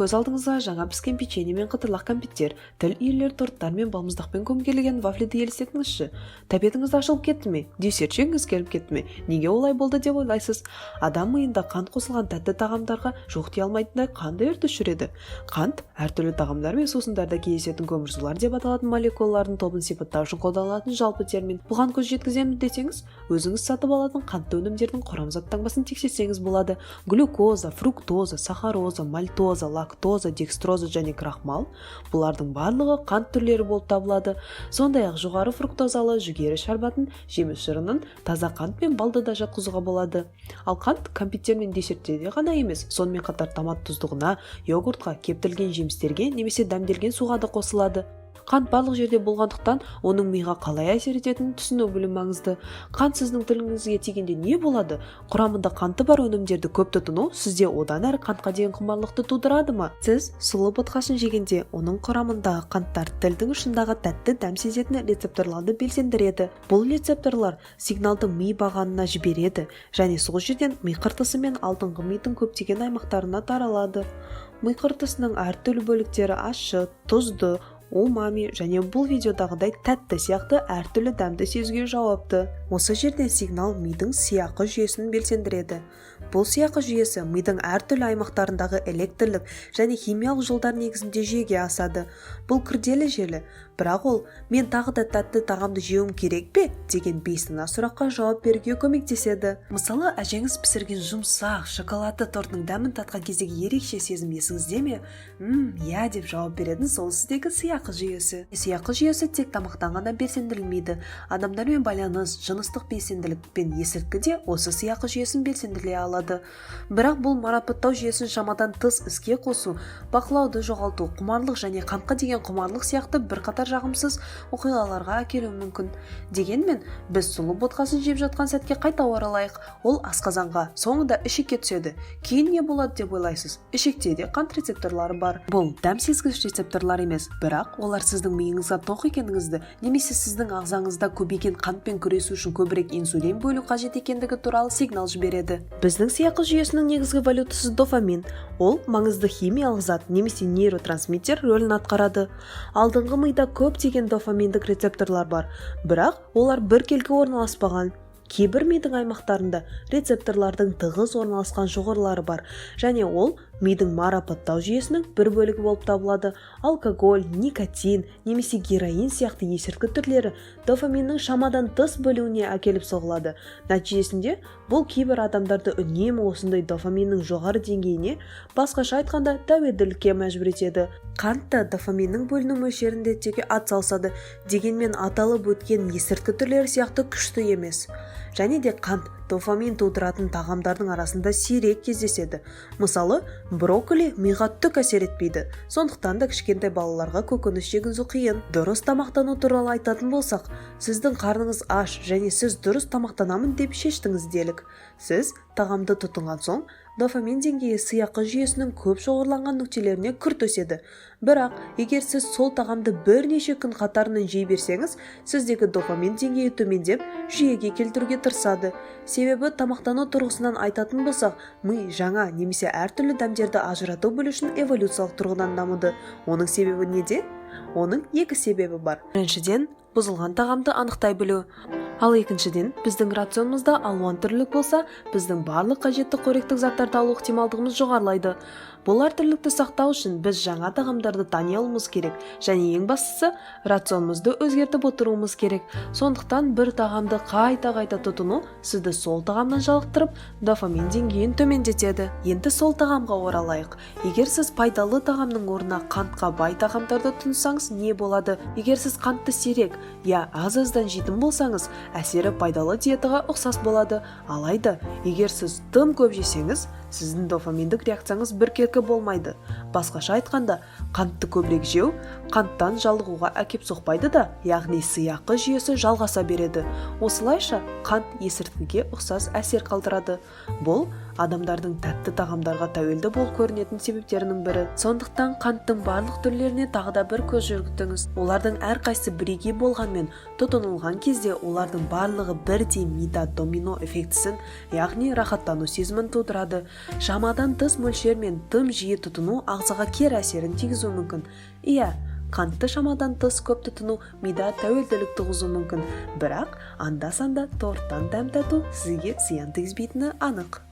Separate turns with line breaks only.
көз алдыңызға жаңа піскен печенье мен қытырлақ кәмпиттер, тіл үйірілер торттар мен балмұздақпен көмкерілген вафлиді елестетіңізші. Тәбетіңіз ашылып кетті ме? Десерт жегіңіз келіп кетті ме? Неге олай болды деп ойлайсыз? Адам миында қант қосылған тәтті тағамдарға жоқ дей алмайтындай қандай өрт жүреді? Қант әртүрлі тағамдар мен сусындарда кездесетін көмірсулар деп аталатын молекулалардың тобын сипаттау үшін қолданылатын жалпы термин. Бұған көз жеткіземін десеңіз, өзіңіз сатып алатын қантты өнімдердің құрамзат таңбасын тексерсеңіз болады. Глюкоза, фруктоза, сахароза, мальтоза, лактоза, декстроза және крахмал – бұлардың барлығы қант түрлері болып табылады. Сондай-ақ жоғары фруктозалы жүгері шарбатын, жеміс шырынын, таза қант пен балды да жатқызуға болады. Ал қант кәмпиттер мен десерттерде ғана емес, сонымен қатар томат тұздығына, йогуртқа, кептірілген жемістерге немесе дәмделген суға да қосылады. Қант барлық жерде болғандықтан, оның миға қалай әсер ететінін түсіну білу маңызды. Қант сіздің тіліңізге тигенде не болады? Құрамында қанты бар өнімдерді көп тұтыну сізде одан әрі қантқа деген құмарлықты тудырады ма? Сіз сұлы ботқасын жегенде, оның құрамындағы қанттар тілдің ұшындағы тәтті дәм сезетін рецепторларды белсендіреді. Бұл рецепторлар сигналды ми бағанына жібереді және сол жерден ми қыртысы мен алдыңғы мидың көптеген аймақтарына таралады. Ми қыртысының әртүрлі бөліктері ащы, тұзды, умами және бұл видеодағыдай тәтті сияқты әртүрлі дәмді сезуге жауапты. Осы жерден сигнал мидың сияқы жүйесін белсендіреді. Бұл сияқы жүйесі мидың әртүрлі аймақтарындағы электрлік және химиялық жолдар негізінде жүйеге асады. Бұл күрделі желі, бірақ ол «мен тағы да тәтті тағамды жеуім керек пе?» деген бейсана сұраққа жауап беруге көмектеседі. Мысалы, әжеңіз пісірген жұмсақ шоколадты торттың дәмін татқан кездегі ерекше сезім есіңізде ме? «Иә» деп жауап беретін сол сіздегі сияқы жүйесі. Сияқы жүйесі тек тамақтан ғана белсендірілмейді. Адамдармен байланыс, жыныстық белсенділік пен есірткі де осы сияқы жүйесін белсендіре алады. Бірақ бұл марапаттау жүйесін шамадан тыс іске қосу, бақылауды жоғалту, құмарлық және қантқа деген құмарлық сияқты бірқатар жағымсыз оқиғаларға әкелуі мүмкін. Дегенмен, біз сұлы ботқасын жеп жатқан сәтке қайта оралайық. Ол асқазанға, соңында ішекке түседі. Кейін не болады деп ойлайсыз? Ішекте де қант рецепторлары бар. Бұл дәм сезгіш рецепторлар емес, бірақ олар сіздің миыңызға тоқ екендігіңізді немесе сіздің ағзаңызда көбейген қантпен күресу үшін көбірек инсулин бөлу қажет екендігі туралы сигнал жібереді. Біздің сияқы жүйесінің негізгі валютасы дофамин. Ол маңызды химиялық зат немесе нейротрансмиттер рөлін атқарады. Алдыңғы мида көптеген дофаминдік рецепторлар бар, бірақ олар біркелкі орналаспаған. Кейбір мидың аймақтарында рецепторлардың тығыз орналасқан жоғарылары бар, және ол мидың марапаттау жүйесінің бір бөлігі болып табылады. Алкоголь, никотин, немесе героин сияқты есірткі түрлері дофаминнің шамадан тыс бөлуіне әкеліп соғылады. Нәтижесінде бұл кейбір адамдарды үнемі осындай дофаминнің жоғары деңгейіне, басқаша айтқанда тәуелділікке мәжбүр етеді. Қант дофаминнің бөліну мөлшерін реттеуге атсалысады, дегенмен аталып өткен есірткі түрлері сияқты күшті емес. Және де қант дофамин тудыратын тағамдардың арасында сирек кездеседі. Мысалы, брокколи миға түк әсер етпейді. Сондықтан да кішкентай балаларға көкөніс жегізу қиын. Дұрыс тамақтану туралы айтатын болсақ, сіздің қарныңыз аш және сіз дұрыс тамақтанамын деп шештіңіз делік. Сіз тағамды тұтынған соң, дофамин деңгейі сияқы жүйесінің көп шоғырланған нүктелеріне күрт өседі. Бірақ, егер сіз сол тағамды бірнеше күн қатарынан жей берсеңіз, сіздегі дофамин деңгейі төмендеп, жүйеге келтіруге тырысады. Себебі тамақтану тұрғысынан айтатын болсақ, ми жаңа немесе әртүрлі дәмдерді ажырату білу үшін эволюциялық тұрғыдан дамыды. Оның себебі неде? Оның екі себебі бар. Біріншіден, бұзылған тағамды анықтай білу. Ал екіншіден, біздің рационымызда алуан түрлілік болса, біздің барлық қажетті қоректік заттарды алу ықтималдығымыз жоғарылайды. Бұл әртүрлікті сақтау үшін біз жаңа тағамдарды тани алуымыз керек, және ең бастысы, рационымызды өзгертіп отыруымыз керек. Сондықтан бір тағамды қайта тұтыну сізді сол тағамнан жалықтырып, дофамин деңгейін төмендетеді. Енді сол тағамға оралайық. Егер сіз пайдалы тағамның орнына қантқа бай тағамдарды тұтынсаңыз, не болады? Егер сіз қантты сирек, аз-аздан жейтін болсаңыз, әсері пайдалы диетаға ұқсас болады. Алайда, егер сіз тым көп жесеңіз, сіздің дофаминдік реакцияңыз біркелкі болмайды. Басқаша айтқанда, қантты көбірек жеу қанттан жалығуға әкеп соқпайды да, яғни сияқы жүйесі жалғаса береді. Осылайша, қант есірткіге ұқсас әсер қалдырады. Бұл адамдардың тәтті тағамдарға тәуелді болып көрінетін себептерінің бірі. Сондықтан қанттың барлық түрлеріне тағы да бір көз жүгіртіңіз. Олардың әрқайсысы бірегей болғанмен, тұтынылған кезде олардың барлығы бірдей мида домино эффектісін, яғни рахаттану сезімін тудырады. Шамадан тыс мөлшер мен тым жиі тұтыну ағзаға кері әсерін тигізуі мүмкін. Иә, қантты шамадан тыс көп тұтыну мида тәуелділік туғызуы мүмкін, бірақ анда-санда торттан дәм тату сізге зиян тигізбейтіні анық.